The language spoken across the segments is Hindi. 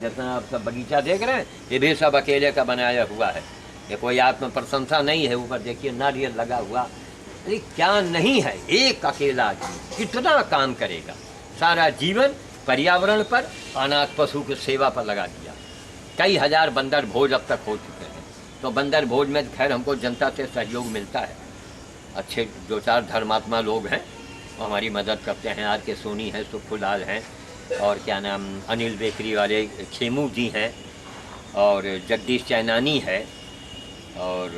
जितना आप सब बगीचा देख रहे हैं ये भी सब अकेले का बनाया हुआ है। ये कोई आत्म प्रशंसा नहीं है। ऊपर देखिए नारियल लगा हुआ। अरे क्या नहीं है, एक अकेला आदमी कितना काम करेगा। सारा जीवन पर्यावरण पर, अनाथ पशु की सेवा पर लगा दिया। कई हजार बंदर भोज अब तक हो चुके हैं। तो बंदर भोज में खैर हमको जनता से सहयोग मिलता है। अच्छे दो चार धर्मात्मा लोग हैं वो हमारी मदद करते हैं। आर के सोनी है, सुखुलाल हैं, और क्या नाम अनिल बेकरी वाले खेमू जी हैं, और जगदीश चैनानी है, और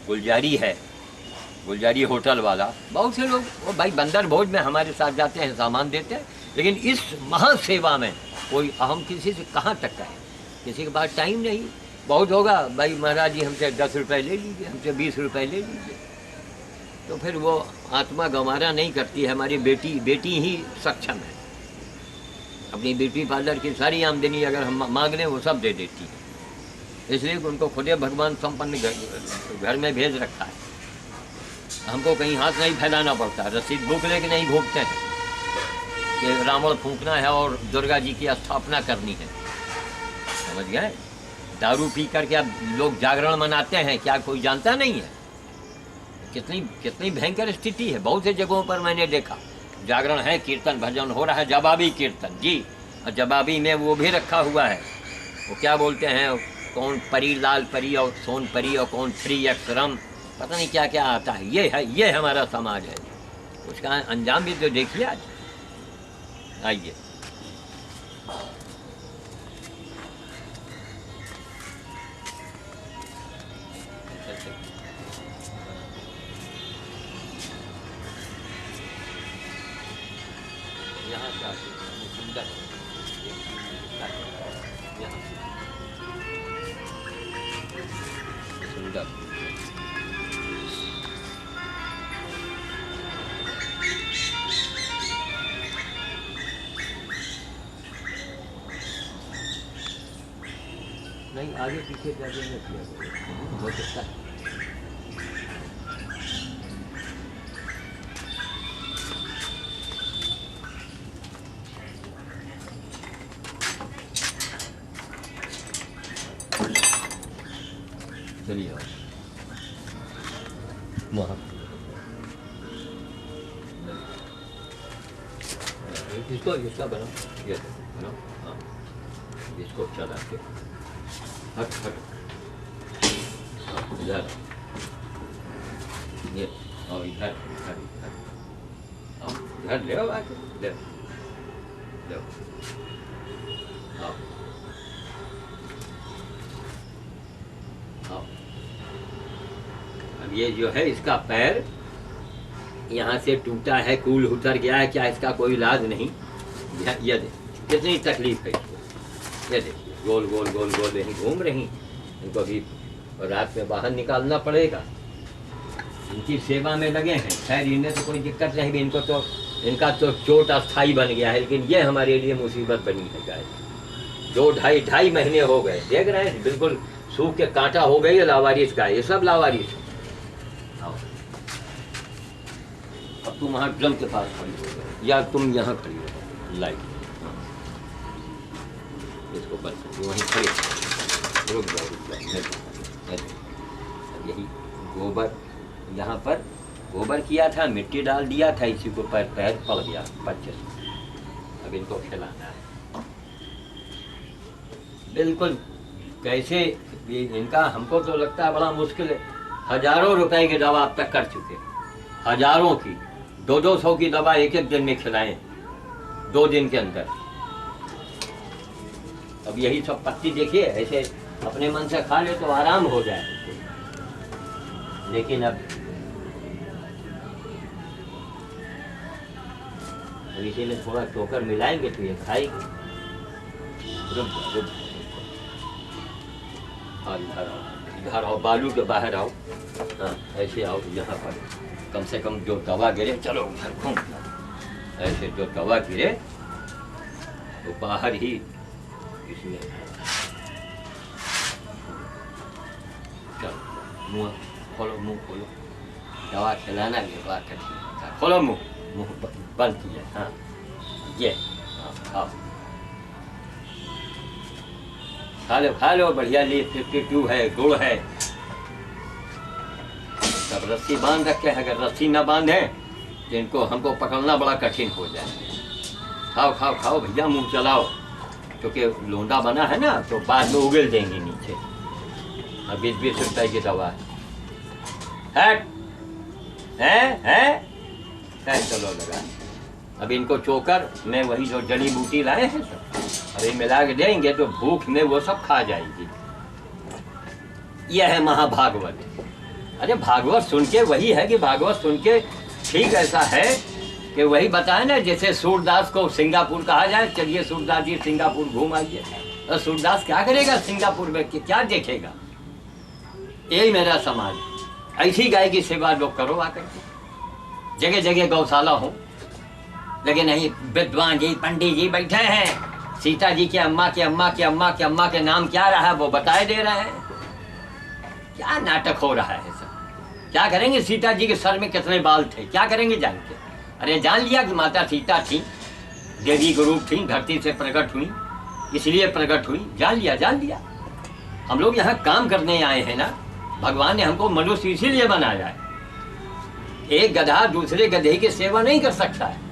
गुलजारी है, गुलजारी होटल वाला। बहुत से लोग वो भाई बंदर भोज में हमारे साथ जाते हैं, सामान देते हैं। लेकिन इस महासेवा में कोई हम किसी से कहाँ तक कहें, किसी के पास टाइम नहीं। बहुत होगा भाई महाराज जी हमसे 10 रुपये ले लीजिए, हमसे 20 रुपये ले लीजिए। तो फिर वो आत्मा गंवारा नहीं करती है। हमारी बेटी ही सक्षम है। अपनी ब्यूटी पार्लर की सारी आमदनी अगर हम मांग लें वो सब दे देती है। इसलिए उनको खुदे भगवान संपन्न घर में भेज रखा है। हमको कहीं हाथ नहीं फैलाना पड़ता। रसीद बुक लेके नहीं घूमते हैं कि रावण फूंकना है और दुर्गा जी की स्थापना करनी है। समझ गए? दारू पी कर के अब लोग जागरण मनाते हैं, क्या कोई जानता नहीं है? कितनी भयंकर स्थिति है। बहुत से जगहों पर मैंने देखा जागरण है, कीर्तन भजन हो रहा है, जवाबी कीर्तन जी। और जवाबी में वो भी रखा हुआ है, वो क्या बोलते हैं, कौन परी लाल परी और सोन परी और कौन थ्री अक्षरम, पता नहीं क्या क्या आता है। ये हमारा समाज है। उसका अंजाम भी तो देखिए आज। आइए यहाँ से आते हैं, सुंदर सुंदर नहीं, आगे पीछे जाके नहीं किया हो सकता है। चलिए वहाँ इसका बनाओ, ये बनाओ। हाँ, इसको चला के हट इधर ये, और इधर इधर ले आओ, आके ले आओ। अब ये जो है इसका पैर यहाँ से टूटा है, कूल उतर गया है, क्या इसका कोई इलाज नहीं? ये देखिए कितनी तकलीफ है इसको। ये देखिए गोल गोल गोल गोल यहीं घूम रही। इनको अभी रात में बाहर निकालना पड़ेगा। इनकी सेवा में लगे हैं। खैर इन्हें तो कोई दिक्कत नहीं भी, इनका तो चोट अस्थाई बन गया है। लेकिन ये हमारे लिए मुसीबत बनी है गाय। 2-2.5 महीने हो गए, देख रहे हैं बिल्कुल सूख के कांटा हो गई है। लावारिस गाय, ये सब लावारिस है। अब तुम वहाँ ड्रम के पास खड़ी हो गए, या तुम यहाँ खड़ी हो लाइट इसको बंद वहीं खड़ी रुक जाओ। यही गोबर, यहाँ पर गोबर किया था, मिट्टी डाल दिया था, इसी को पैर पड़ गया 25। अब इनको खिलाना है बिल्कुल। कैसे इनका हमको तो लगता है बड़ा मुश्किल है। हजारों रुपए की दवा अब तक कर चुके, हजारों की, 200 की दवा एक दिन में खिलाएं 2 दिन के अंदर। अब यही सब पत्ती देखिए, ऐसे अपने मन से खा ले तो आराम हो जाए। लेकिन अब इसी में थोड़ा टोकर मिलाएंगे तो ये खाएगी। रुक हाँ, इधर आओ, बालू के बाहर आओ। हाँ ऐसे आओ, यहाँ पर कम से कम जो दवा गिरे, चलो घर घूम, ऐसे जो दवा गिरे तो बाहर ही इसमें। चलो मुँह खोलो, मुँह खोलो, दवा खिलाना के बाद खोलो मुँह बंद कीजिए। हाँ ये हाँ खा लो बढ़िया ली 52 है, गुड़ है, सब रस्सी बांध रखे हैं। अगर रस्सी ना बांधे तो इनको हमको पकड़ना बड़ा कठिन हो जाए। खाओ खाओ खाओ भैया, मुंह चलाओ, क्योंकि लोंडा बना है ना तो बाद में उगल देंगे नीचे। अब 20-20 रुपए की दवा है, चलो लगा। अब इनको चोकर में वही जो जड़ी बूटी लाए हैं सब अभी मिला के देंगे तो भूख में वो सब खा जाएगी। यह है महाभागवत। अरे भागवत सुन के वही है कि भागवत सुन के ठीक ऐसा है कि वही बताए ना, जैसे सूरदास को सिंगापुर कहा जाए, चलिए सूरदास जी सिंगापुर घूम आइए। और सूरदास क्या करेगा सिंगापुर में, क्या देखेगा? यही मेरा समाज, ऐसी गाय की सेवा लोग करो आकर के। जगह जगह गौशाला हो, लेकिन नहीं विद्वान जी पंडित जी बैठे हैं, सीता जी के अम्मा के अम्मा के अम्मा के अम्मा के नाम क्या रहा है वो बताए दे रहे हैं। क्या नाटक हो रहा है सब? क्या करेंगे? सीता जी के सर में कितने बाल थे, क्या करेंगे जान के? अरे जान लिया कि माता सीता थी, देवी के रूप थी, धरती से प्रकट हुई, इसलिए प्रकट हुई। जान लिया, जान लिया। हम लोग यहाँ काम करने आए हैं ना, भगवान ने हमको मनुष्य इसीलिए बनाया है। एक गधा दूसरे गधे की सेवा नहीं कर सकता है।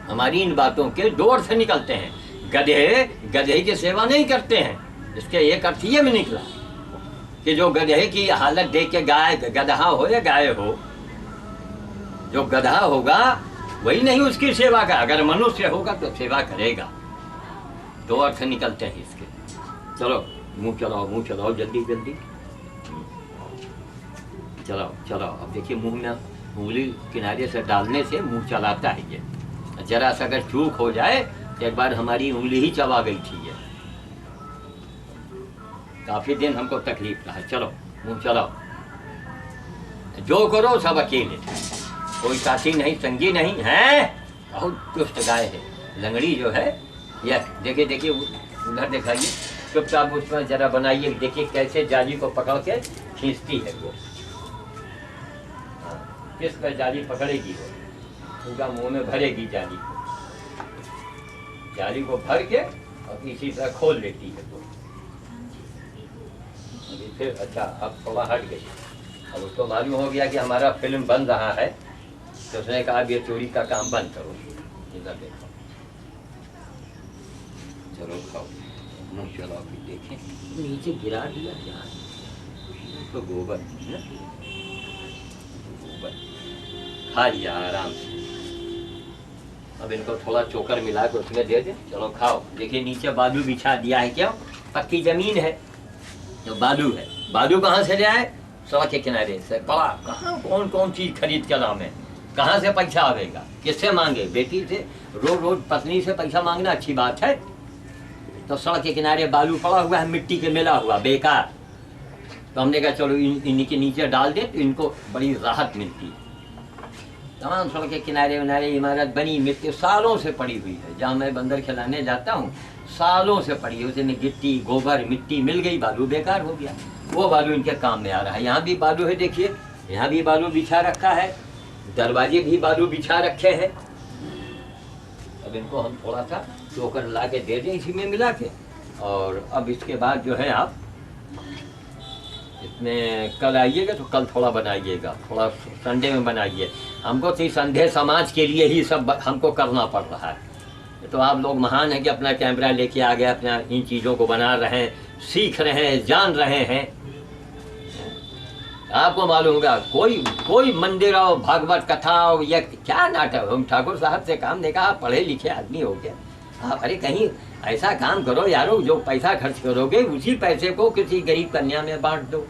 हमारी इन बातों के दो अर्थ निकलते हैं। गधे गधे की सेवा नहीं करते हैं, इसके एक अर्थ ये भी निकला कि जो गधे की हालत देख के गाय, गधा हो या गाय हो, जो गधा होगा वही नहीं उसकी सेवा का, अगर मनुष्य होगा तो सेवा करेगा। दो अर्थ निकलते हैं इसके। चलो मुंह चलाओ जल्दी जल्दी, चलाओ चलाओ। अब देखिए मुंह में उंगली किनारे से डालने से मुंह चलाता है ये। जरा सा अगर चूक हो जाए, एक बार हमारी उंगली ही चबा गई थी ये, काफी दिन हमको तकलीफ रहा। चलो मुंह चलाओ, जो करो सब अकेले, कोई साथी नहीं संगी नहीं है। बहुत दुष्ट गाय है लंगड़ी जो है। यह देखिए देखिए उधर दिखाइए, चुपचाप उसमें जरा बनाइए, देखिए कैसे जाली को पकड़ के खींचती है वो। किस पर जाली पकड़ेगी वो, पूरा मुंह में भरेगी जाली को, जाली को भर के और इसी तरह खोल लेती है वो। फिर अच्छा अब थोड़ा हट गई, अब उसको मालूम हो गया कि हमारा फिल्म बन रहा है, तो उसने कहा ये चोरी का काम बंद करो। इधर देखो, चलो खाओ, मुंह चलाओ। भी देखें नीचे गिरा दिया क्या, तो गोबर है ना, गोबर खा लिया आराम से। अब इनको थोड़ा चोकर मिला के उसमें दे दे, चलो खाओ। देखिए नीचे बालू बिछा दिया है, क्या पक्की जमीन है तो बालू है। बालू कहाँ से ले आए? सड़क के किनारे से। बड़ा कहाँ कौन कौन चीज खरीद के लामे, कहाँ से पैसा आवेगा, किससे मांगे? बेटी से रोज रोज पत्नी से पैसा मांगना अच्छी बात है? तो सड़क के किनारे बालू पड़ा हुआ है, मिट्टी के मिला हुआ बेकार। तो हमने कहा चलो इनके नीचे डाल दे तो इनको बड़ी राहत मिलती है। तमाम सड़क के किनारे किनारे इमारत बनी, मिट्टी सालों से पड़ी हुई है। जहाँ मैं बंदर खिलाने जाता हूँ सालों से पड़ी है, उसमें गिट्टी गोबर मिट्टी मिल गई, बालू बेकार हो गया। वो बालू इनके काम में आ रहा है। यहाँ भी बालू है, देखिए यहाँ भी बालू बिछा रखा है, दरवाजे भी बालू बिछा रखे हैं। अब इनको हम थोड़ा सा चोकर ला के दे दें इसी में मिला के। और अब इसके बाद जो है आप इसमें कल आइएगा तो कल थोड़ा बनाइएगा, थोड़ा संडे में बनाइए। हमको तो संडे समाज के लिए ही सब हमको करना पड़ रहा है। तो आप लोग महान हैं कि अपना कैमरा लेके आ गए, अपना इन चीज़ों को बना रहे हैं, सीख रहे हैं, जान रहे हैं। आपको मालूम होगा कोई मंदिर हो, भागवत कथा हो या क्या नाटक, हम ठाकुर साहब से काम देखा, आप पढ़े लिखे आदमी हो गए आप, अरे कहीं ऐसा काम करो यारो, जो पैसा खर्च करोगे उसी पैसे को किसी गरीब कन्या में बांट दो।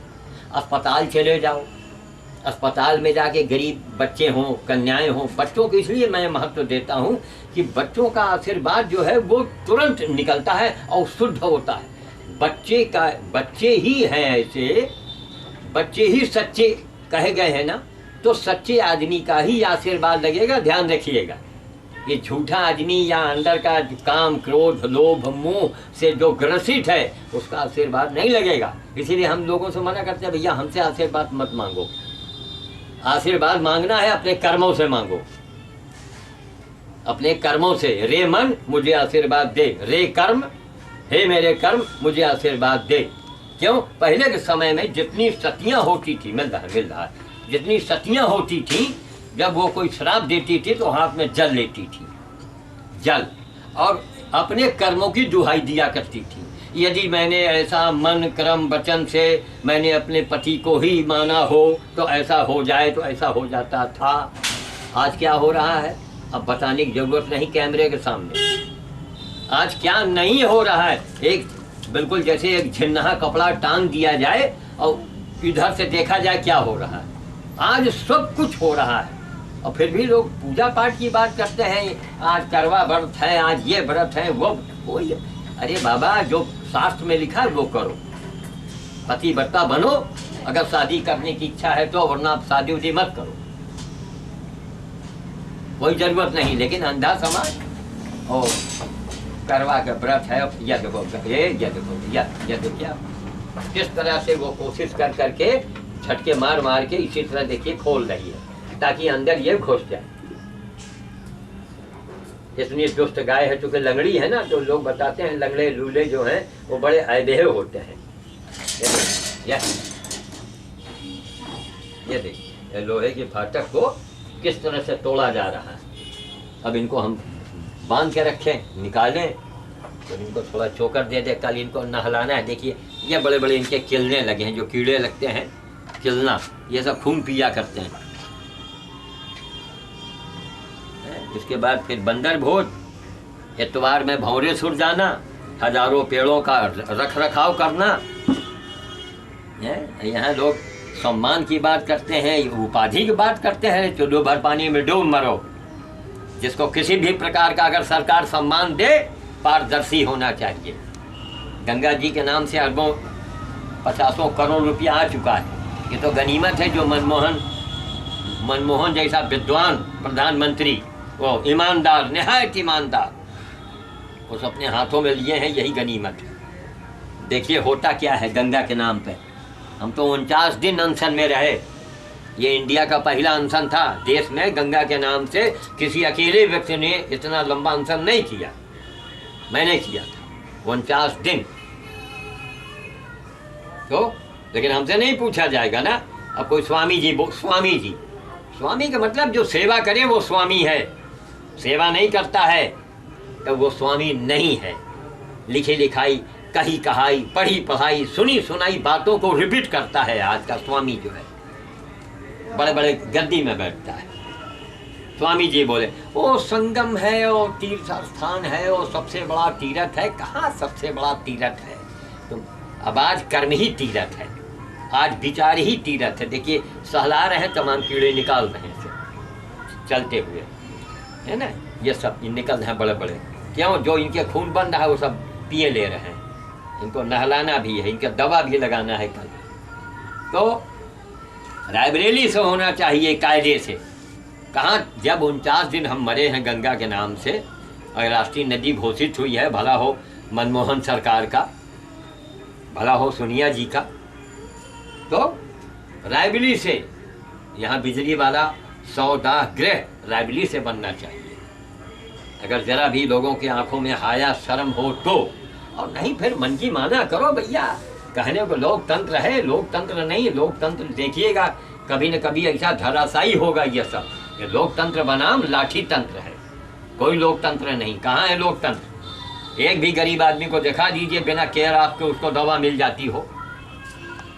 अस्पताल चले जाओ, अस्पताल में जाके गरीब बच्चे हों, कन्याएं हों, बच्चों को इसलिए मैं महत्व देता हूँ कि बच्चों का आशीर्वाद जो है वो तुरंत निकलता है और शुद्ध होता है। बच्चे ही हैं ऐसे, बच्चे ही सच्चे कहे गए हैं ना, तो सच्चे आदमी का ही आशीर्वाद लगेगा। ध्यान रखिएगा, ये झूठा आदमी या अंदर का काम क्रोध लोभ मोह से जो ग्रसित है उसका आशीर्वाद नहीं लगेगा। इसीलिए हम लोगों से मना करते हैं भैया हमसे आशीर्वाद मत मांगो। आशीर्वाद मांगना है अपने कर्मों से मांगो, अपने कर्मों से। रे मन मुझे आशीर्वाद दे, रे कर्म हे मेरे कर्म मुझे आशीर्वाद दे। क्यों? पहले के समय में जितनी सतियां होती थी, मिल रहा, जितनी सतियां होती थी, जब वो कोई श्राप देती थी तो हाथ में जल लेती थी, जल, और अपने कर्मों की दुहाई दिया करती थी। यदि मैंने ऐसा मन कर्म वचन से मैंने अपने पति को ही माना हो तो ऐसा हो जाए, तो ऐसा हो जाता था। आज क्या हो रहा है अब बताने की जरूरत नहीं कैमरे के सामने। आज क्या नहीं हो रहा है, एक बिल्कुल जैसे एक झिन्ना कपड़ा टांग दिया जाए और इधर से देखा जाए क्या हो रहा है। आज सब कुछ हो रहा है और फिर भी लोग पूजा पाठ की बात करते हैं, आज करवा व्रत है, आज ये व्रत है, वो ये। अरे बाबा, जो शास्त्र में लिखा है वो करो, पति बट्टा बनो अगर शादी करने की इच्छा है तो, वरना आप शादी उदी मत करो, कोई जरूरत नहीं। लेकिन अंधा समाज और करवा का व्रत है, या देखो ये देखो किस तरह से वो कोशिश कर करके झटके मार मार के इसी तरह देखिए खोल रही है ताकि अंदर ये घुस जाए। इतनी दुष्ट गाय है, चूंकि लंगड़ी है ना, तो लोग बताते हैं लंगड़े लूले जो हैं वो बड़े अदेह होते हैं। ये देखिए लोहे के फाटक को किस तरह से तोड़ा जा रहा है। अब इनको हम बांध के रखें, निकालें, तो इनको थोड़ा चोकर दे दे, कल इनको नहलाना है। देखिए ये बड़े बड़े इनके किलने लगे हैं, जो कीड़े लगते हैं किलना, ये सब खून पिया करते हैं। उसके बाद फिर बंदर भोज, इतवार में भौरे सुर जाना, हजारों पेड़ों का रख रखाव करना। यहाँ लोग सम्मान की बात करते हैं, उपाधि की बात करते हैं, तो डूब भर पानी में डूब मरो। जिसको किसी भी प्रकार का अगर सरकार सम्मान दे, पारदर्शी होना चाहिए। गंगा जी के नाम से अरबों 50 करोड़ रुपया आ चुका है। ये तो गनीमत है जो मनमोहन जैसा विद्वान प्रधानमंत्री, वो ईमानदार, निहायत ईमानदार, उस अपने हाथों में लिए हैं, यही गनीमत है। देखिए होता क्या है गंगा के नाम पे। हम तो 49 दिन अनशन में रहे। ये इंडिया का पहला अनशन था देश में, गंगा के नाम से किसी अकेले व्यक्ति ने इतना लंबा अनशन नहीं किया, मैंने किया था 49 दिन। तो लेकिन हमसे नहीं पूछा जाएगा ना। अब कोई स्वामी स्वामी का मतलब जो सेवा करे वो स्वामी है, सेवा नहीं करता है तो वो स्वामी नहीं है। लिखी लिखाई, कही कहाई, पढ़ी पढ़ाई, सुनी सुनाई बातों को रिपीट करता है आज का स्वामी जो है, बड़े बड़े गद्दी में बैठता है। स्वामी जी बोले वो संगम है, वो तीर्थ स्थान है, वो सबसे बड़ा तीर्थ है। कहाँ सबसे बड़ा तीर्थ है? तो अब आज कर्म ही तीर्थ है, आज विचार ही तीर्थ है। देखिए सहला रहे हैं, तमाम कीड़े निकाल रहे हैं चलते हुए, है ना, ये सब निकल रहे हैं बड़े बड़े। क्यों? जो इनके खून बन रहा है वो सब पिए ले रहे हैं। इनको नहलाना भी है, इनका दवा भी लगाना है कल। तो रायबरेली से होना चाहिए कायदे से। कहाँ जब 49 दिन हम मरे हैं गंगा के नाम से और राष्ट्रीय नदी घोषित हुई है, भला हो मनमोहन सरकार का, भला हो सोनिया जी का, तो रायबरेली से यहाँ बिजली वाला सौदा गृह रायबरेली से बनना चाहिए। अगर जरा भी लोगों की आंखों में हाया शर्म हो तो, और नहीं फिर मन की माना करो भैया। कहने को लोकतंत्र है, लोकतंत्र नहीं। लोकतंत्र देखिएगा कभी न कभी ऐसा धराशायी होगा। ये सब ये लोकतंत्र बनाम लाठी तंत्र है, कोई लोकतंत्र नहीं। कहाँ है लोकतंत्र? एक भी गरीब आदमी को दिखा दीजिए बिना केयर आपके उसको दवा मिल जाती हो,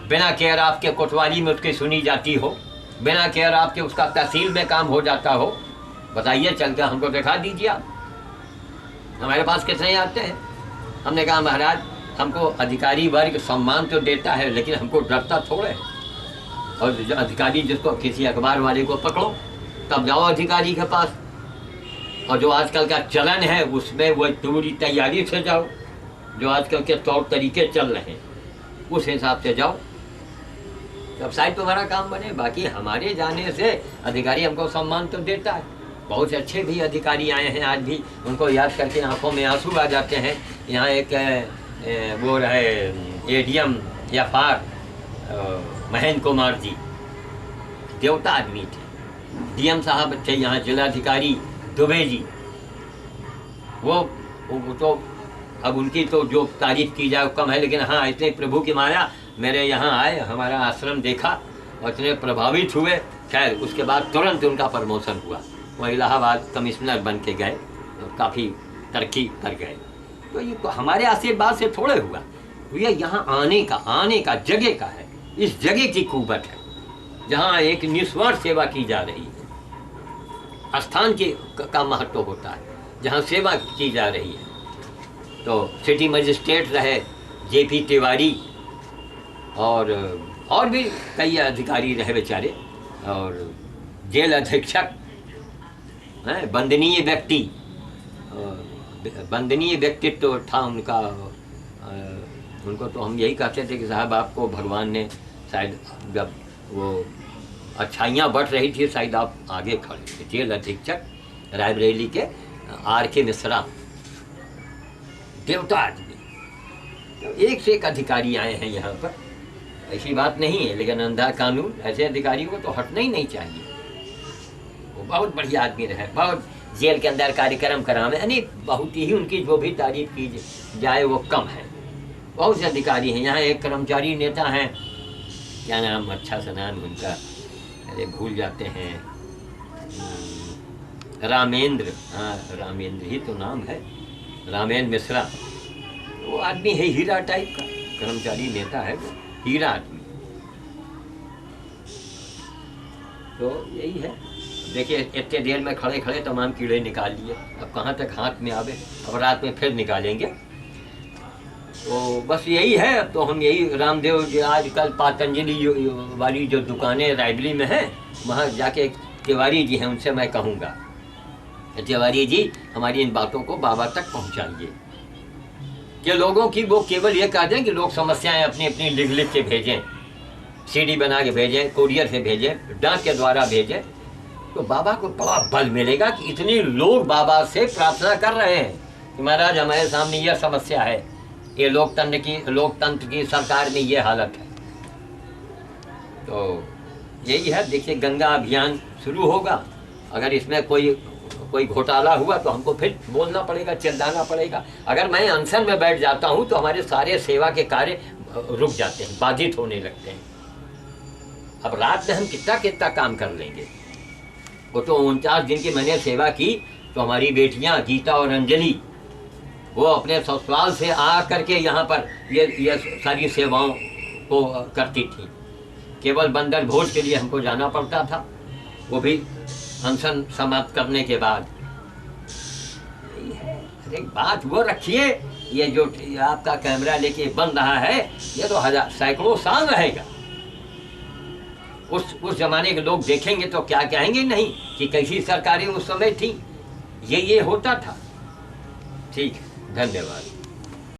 बिना केयर आपके कोतवाली में उसकी सुनी जाती हो, बिना केयर आपके उसका तहसील में काम हो जाता हो। बताइए चल के हमको दिखा दीजिए आप। हमारे पास कितने आते हैं? हमने कहा महाराज हमको अधिकारी वर्ग सम्मान तो देता है लेकिन हमको डरता थोड़े है। और जो अधिकारी जिसको किसी अखबार वाले को पकड़ो तब जाओ अधिकारी के पास, और जो आजकल का चलन है उसमें वो पूरी तैयारी से जाओ, जो आजकल के तौर तरीके चल रहे हैं उस हिसाब से जाओ, तब शायद तुम्हारा काम बने। बाकी हमारे जाने से अधिकारी हमको सम्मान तो देता है। बहुत से अच्छे भी अधिकारी आए हैं, आज भी उनको याद करके आंखों में आंसू आ जाते हैं। यहाँ एक वो रहे एडीएम या फार महेंद्र कुमार जी, देवता आदमी थे। डीएम साहब थे यहाँ, जिलाधिकारी दुबे जी, वो तो अब उनकी तो जो तारीफ की जाए कम है, लेकिन हाँ इतने प्रभु की माया, मेरे यहाँ आए, हमारा आश्रम देखा और इतने प्रभावित हुए। खैर उसके बाद तुरंत उनका प्रमोशन हुआ, वो इलाहाबाद कमिश्नर बन के गए, काफ़ी तरक्की कर गए। तो ये तो हमारे आशीर्वाद से थोड़े हुआ, ये यहाँ आने का जगह का है, इस जगह की कुवत है जहाँ एक निस्वार्थ सेवा की जा रही है। स्थान का महत्व होता है जहाँ सेवा की जा रही है। तो सिटी मजिस्ट्रेट रहे जेपी तिवारी, और भी कई अधिकारी रहे बेचारे, और जेल अधीक्षक हैं, वंदनीय व्यक्तित्व तो था उनका। उनको तो हम यही कहते थे कि साहब आपको भगवान ने शायद जब वो अच्छाइयाँ बढ़ रही थी शायद आप आगे खड़े थे। जेल अधीक्षक रायबरेली के RK मिश्रा, देवता आदमी। तो एक से एक अधिकारी आए हैं यहाँ पर, ऐसी बात नहीं है, लेकिन अंधा कानून, ऐसे अधिकारियों को तो हटना ही नहीं चाहिए। वो बहुत बढ़िया आदमी रहे, बहुत जेल के अंदर कार्यक्रम करावे, यानी बहुत ही उनकी जो भी तारीफ की जाए वो कम है। बहुत से अधिकारी हैं यहाँ। एक कर्मचारी नेता हैं, क्या नाम, अच्छा सा नाम उनका, अरे भूल जाते हैं, रामेंद्र, हाँ रामेंद्र ही तो नाम है, रामेंद्र मिश्रा। वो आदमी है हीरा टाइप का, कर्मचारी नेता है वो, हीरा आदमी। तो यही है, देखिए इतने देर में खड़े खड़े तमाम कीड़े निकाल लिए, अब कहाँ तक हाथ में आवे, अब रात में फिर निकालेंगे। तो बस यही है। तो हम यही रामदेव जी आजकल पतंजलि वाली जो दुकानें रायबरेली में हैं, वहाँ जाके तिवारी जी हैं, उनसे मैं कहूँगा तिवारी जी हमारी इन बातों को बाबा तक पहुँचाइए, कि लोगों की वो केवल ये कह दें कि लोग समस्याएं अपनी अपनी लिख के भेजें, CD बना के भेजें, कोरियर से भेजें, डाक के द्वारा भेजें, तो बाबा को बड़ा बल मिलेगा कि इतने लोग बाबा से प्रार्थना कर रहे हैं कि महाराज हमारे सामने यह समस्या है, ये लोकतंत्र की सरकार में ये हालत है। तो यही है, देखिए गंगा अभियान शुरू होगा, अगर इसमें कोई घोटाला हुआ तो हमको फिर बोलना पड़ेगा, चिल्लाना पड़ेगा। अगर मैं अनशन में बैठ जाता हूँ तो हमारे सारे सेवा के कार्य रुक जाते हैं, बाधित होने लगते हैं। अब रात में हम कितना काम कर लेंगे। वो तो 49 दिन की मैंने सेवा की, तो हमारी बेटियाँ गीता और अंजलि वो अपने ससुराल से आ करके यहाँ पर ये सारी सेवाओं को करती थी। केवल बंदर भोज के लिए हमको जाना पड़ता था, वो भी अनशन समाप्त करने के बाद। एक बात वो रखिए, ये जो आपका कैमरा लेके बन रहा है, ये तो सैकड़ों साल रहेगा। उस जमाने के लोग देखेंगे तो क्या कहेंगे नहीं कि कैसी सरकारें उस समय थी, ये होता था। ठीक है, धन्यवाद।